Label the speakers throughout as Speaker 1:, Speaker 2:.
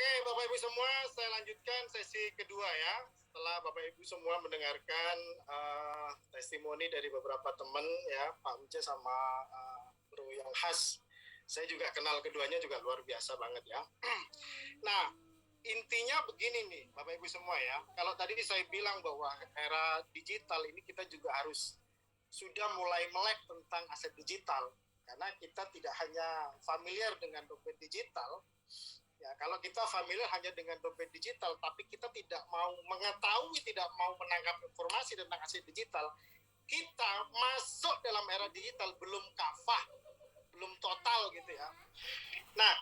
Speaker 1: Oke, Bapak Ibu semua, saya lanjutkan sesi kedua ya. Setelah Bapak Ibu semua mendengarkan testimoni dari beberapa teman ya, Pak Uce sama Bro yang khas. Saya juga kenal keduanya juga luar biasa banget ya. Nah, intinya begini nih, Bapak Ibu semua ya. Kalau tadi saya bilang bahwa era digital ini kita juga harus sudah mulai melek tentang aset digital. Karena kita tidak hanya familiar dengan dompet digital, ya, kalau kita familiar hanya dengan dompet digital, tapi kita tidak mau mengetahui, tidak mau menangkap informasi tentang aset digital, kita masuk dalam era digital belum kafah, belum total gitu ya. Nah,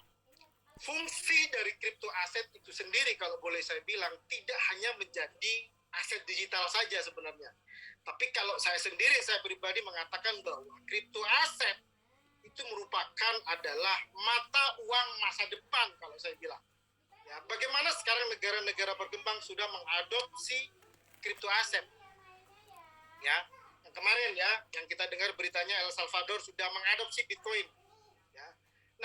Speaker 1: fungsi dari kripto aset itu sendiri kalau boleh saya bilang tidak hanya menjadi aset digital saja sebenarnya. Tapi kalau saya sendiri, saya pribadi mengatakan bahwa kripto aset itu merupakan adalah mata uang masa depan kalau saya bilang. Ya, bagaimana sekarang negara-negara berkembang sudah mengadopsi kripto aset. Ya, yang kemarin ya, yang kita dengar beritanya El Salvador sudah mengadopsi Bitcoin. Ya.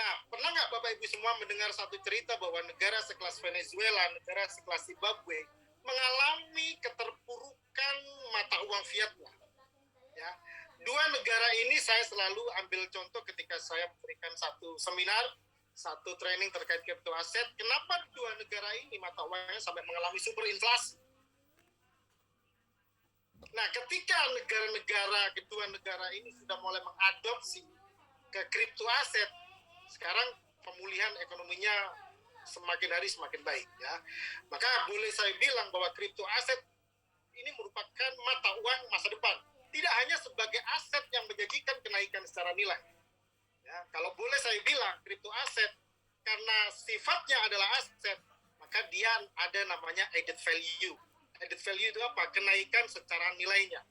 Speaker 1: Nah, pernah nggak Bapak Ibu semua mendengar satu cerita bahwa negara sekelas Venezuela, negara sekelas Zimbabwe mengalami keterpurukan mata uang fiatnya? Ya, dua negara ini saya selalu ambil contoh ketika saya memberikan satu seminar, satu training terkait kripto aset. Kenapa dua negara ini mata uangnya sampai mengalami super inflasi? Nah, ketika kedua negara ini sudah mulai mengadopsi ke kripto aset, sekarang pemulihan ekonominya semakin hari semakin baik ya. Maka boleh saya bilang bahwa kripto aset ini merupakan mata uang masa depan. Tidak hanya sebagai aset yang menjanjikan kenaikan secara nilai. Ya, kalau boleh saya bilang, kripto aset karena sifatnya adalah aset, maka dia ada namanya added value. Added value itu apa? Kenaikan secara nilainya.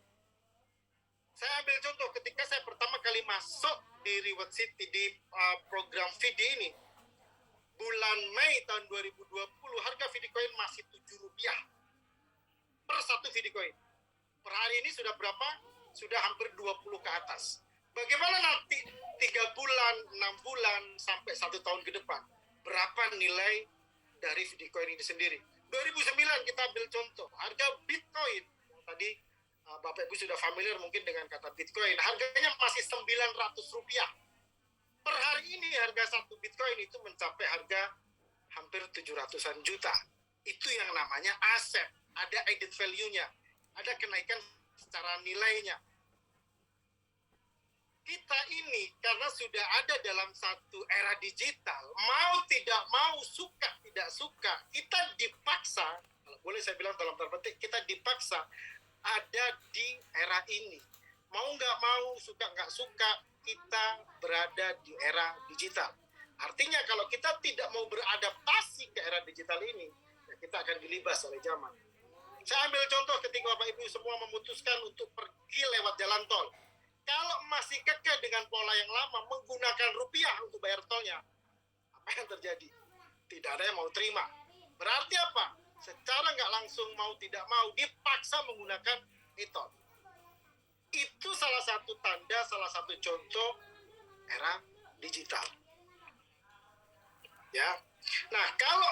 Speaker 1: Saya ambil contoh ketika saya pertama kali masuk di Reward City di program VD ini, bulan Mei tahun 2020 harga Bitcoin masih Rp7 per satu Bitcoin. Per hari ini sudah berapa? Sudah hampir 20 ke atas. Bagaimana nanti 3 bulan, 6 bulan, sampai 1 tahun ke depan? Berapa nilai dari Bitcoin ini sendiri? 2009 kita ambil contoh, harga Bitcoin, yang tadi Bapak Ibu sudah familiar mungkin dengan kata Bitcoin, harganya masih Rp900. Per hari ini harga satu Bitcoin itu mencapai harga hampir 700-an juta. Itu yang namanya aset, ada added value-nya, ada kenaikan secara nilainya. Kita ini karena sudah ada dalam satu era digital, mau tidak mau, suka tidak suka, kita dipaksa, kalau boleh saya bilang dalam tanda petik, kita dipaksa ada di era ini. Mau nggak mau, suka nggak suka, kita berada di era digital. Artinya kalau kita tidak mau beradaptasi ke era digital ini, ya kita akan dilibas oleh zaman. Saya ambil contoh ketika Bapak Ibu semua memutuskan untuk pergi lewat jalan tol. Kalau masih kekeh dengan pola yang lama, menggunakan rupiah untuk bayar tolnya, apa yang terjadi? Tidak ada yang mau terima. Berarti apa? Secara nggak langsung, mau tidak mau, dipaksa menggunakan e-tol. Itu salah satu tanda, salah satu contoh era digital. Ya. Nah, kalau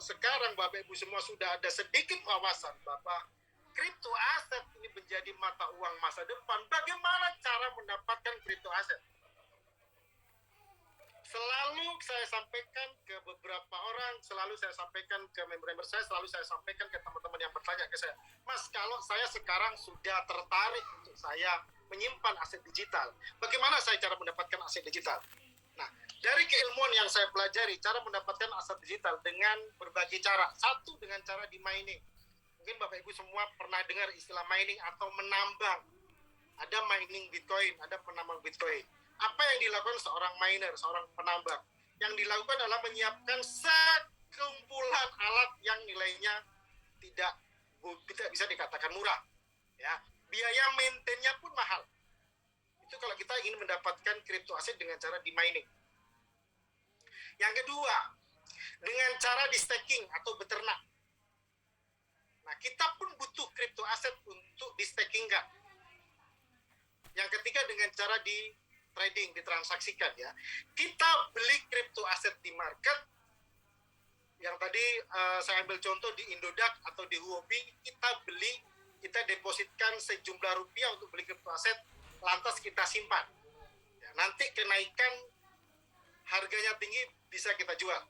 Speaker 1: sekarang Bapak Ibu semua sudah ada sedikit wawasan bahwa kripto aset ini menjadi mata uang masa depan, bagaimana cara mendapatkan kripto aset? Selalu saya sampaikan ke beberapa orang, selalu saya sampaikan ke member-member saya, selalu saya sampaikan ke teman-teman yang bertanya ke saya, Mas, kalau saya sekarang sudah tertarik untuk saya menyimpan aset digital, bagaimana saya cara mendapatkan aset digital? Nah, dari keilmuan yang saya pelajari, cara mendapatkan aset digital dengan berbagai cara. Satu, dengan cara di mining. Mungkin Bapak Ibu semua pernah dengar istilah mining atau menambang. Ada mining Bitcoin, ada penambang Bitcoin. Apa yang dilakukan seorang miner, seorang penambang? Yang dilakukan adalah menyiapkan sekumpulan alat yang nilainya tidak bisa dikatakan murah. Ya, biaya maintain-nya pun mahal. Itu kalau kita ingin mendapatkan kripto aset dengan cara di mining. Yang kedua, dengan cara di staking atau beternak. Nah, kita pun butuh kripto aset untuk di stakingkan. Yang ketiga, dengan cara di trading, ditransaksikan ya. Kita beli kripto aset di market, yang tadi saya ambil contoh di Indodax atau di Huobi, kita depositkan sejumlah rupiah untuk beli kripto aset, lantas kita simpan. Ya, nanti kenaikan harganya tinggi bisa kita jual.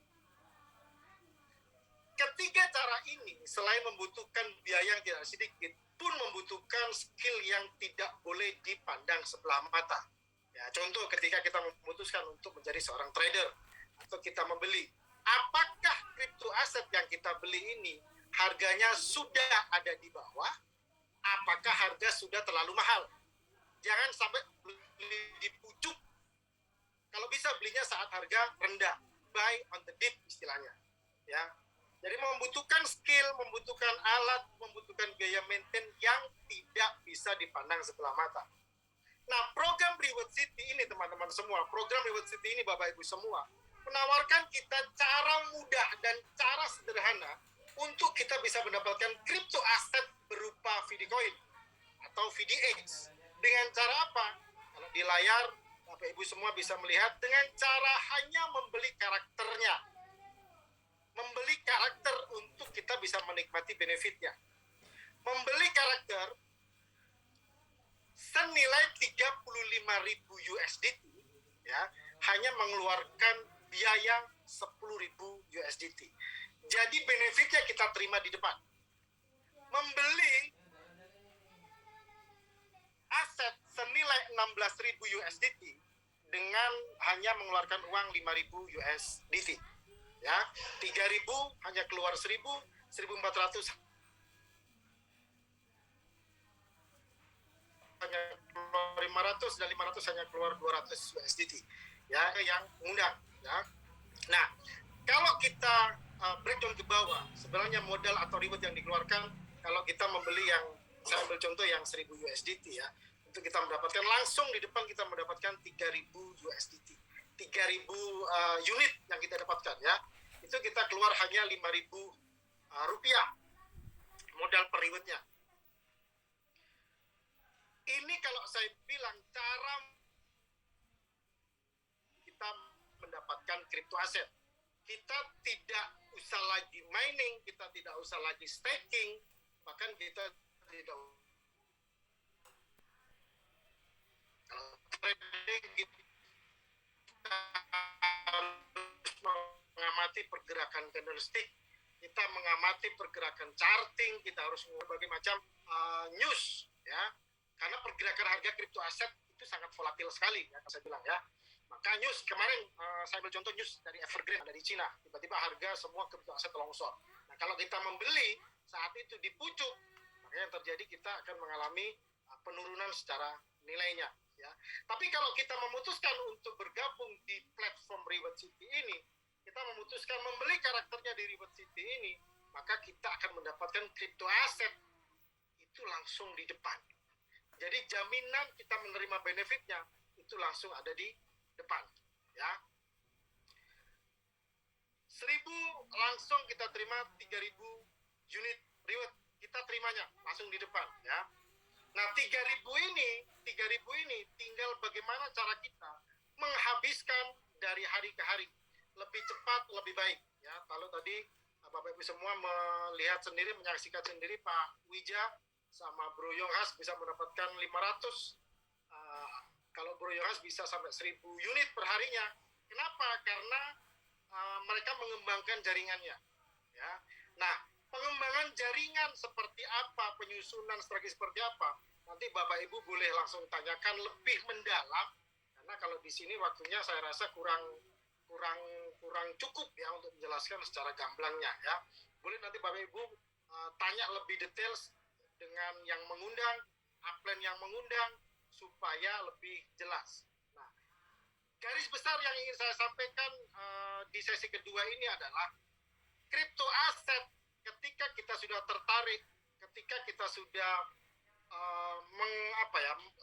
Speaker 1: Ketiga cara ini selain membutuhkan biaya yang tidak sedikit, pun membutuhkan skill yang tidak boleh dipandang sebelah mata. Ya, contoh ketika kita memutuskan untuk menjadi seorang trader atau kita membeli, apakah kripto aset yang kita beli ini harganya sudah ada di bawah? Apakah harga sudah terlalu mahal? Jangan sampai beli di pucuk. Kalau bisa belinya saat harga rendah, buy on the dip istilahnya. Ya, jadi membutuhkan skill, membutuhkan alat, membutuhkan biaya maintain yang tidak bisa dipandang sebelah mata. Nah, program Reward City ini teman-teman semua, program Reward City ini Bapak Ibu semua, menawarkan kita cara mudah dan cara sederhana untuk kita bisa mendapatkan crypto aset berupa VDCoin atau VDX. Dengan cara apa? Kalau di layar, Bapak Ibu semua bisa melihat dengan cara hanya membeli karakternya. Membeli karakter untuk kita bisa menikmati benefitnya. Membeli karakter senilai 35.000 USDT ya, hanya mengeluarkan biaya 10.000 USDT. Jadi benefitnya kita terima di depan. Membeli aset senilai 16.000 USDT dengan hanya mengeluarkan uang 5.000 USDT. Ya, 3.000 hanya keluar 1.000, 1.400 hanya keluar 500 dan 500 hanya keluar 200 USDT. Ya, yang mengundang. Ya. Nah, kalau kita breakdown ke bawah, sebenarnya modal atau reward yang dikeluarkan kalau kita membeli yang saya ambil contoh yang 1.000 USDT ya, untuk kita mendapatkan langsung di depan kita mendapatkan 3.000 USDT. 3.000 unit yang kita dapatkan ya, itu kita keluar hanya 5.000 rupiah modal per rewardnya. Ini kalau saya bilang cara kita mendapatkan crypto aset, kita tidak usah lagi mining, kita tidak usah lagi staking, bahkan kita tidak trading, kita mengamati pergerakan candlestick, kita mengamati pergerakan charting, kita harus berbagai macam news ya, karena pergerakan harga kripto aset itu sangat volatil sekali ya, saya bilang ya. Maka news kemarin saya ambil contoh news dari Evergrande dari Cina, tiba-tiba harga semua kripto aset longsor. Nah, kalau kita membeli saat itu di pucuk, maka yang terjadi kita akan mengalami penurunan secara nilainya ya. Tapi kalau kita memutuskan untuk bergabung di platform Reward City ini, kita memutuskan membeli karakternya di Reward City ini, maka kita akan mendapatkan crypto aset itu langsung di depan. Jadi jaminan kita menerima benefitnya itu langsung ada di depan ya. 1.000 langsung kita terima 3.000 unit reward, kita terimanya langsung di depan ya. Nah, 3.000 ini tinggal bagaimana cara kita menghabiskan dari hari ke hari lebih cepat, lebih baik ya. Kalau tadi Bapak Ibu semua melihat sendiri, menyaksikan sendiri Pak Wija sama Bro Yonghas bisa mendapatkan 500, kalau Bro Yonghas bisa sampai 1.000 unit per harinya. Kenapa? Karena mereka mengembangkan jaringannya ya. Nah, pengembangan jaringan seperti apa, penyusunan strategi seperti apa, nanti Bapak Ibu boleh langsung tanyakan lebih mendalam, karena kalau di sini waktunya saya rasa kurang cukup ya untuk menjelaskan secara gamblangnya ya. Boleh nanti Bapak Ibu tanya lebih detail dengan yang mengundang, upline yang mengundang, supaya lebih jelas. Nah, garis besar yang ingin saya sampaikan di sesi kedua ini adalah kripto aset. Ketika kita sudah tertarik, ketika kita sudah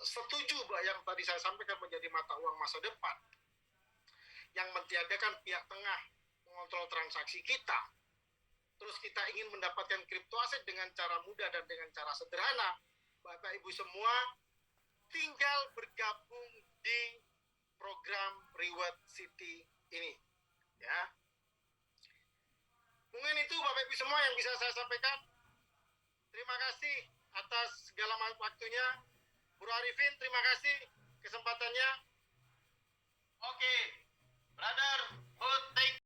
Speaker 1: setuju bahwa yang tadi saya sampaikan menjadi mata uang masa depan, yang mentiadakan pihak tengah mengontrol transaksi kita, terus kita ingin mendapatkan kripto aset dengan cara mudah dan dengan cara sederhana, Bapak Ibu semua tinggal bergabung di program Reward City ini ya. Ibu semua yang bisa saya sampaikan. Terima kasih atas segala waktunya. Bro Arifin, terima kasih kesempatannya. Oke, brother, thank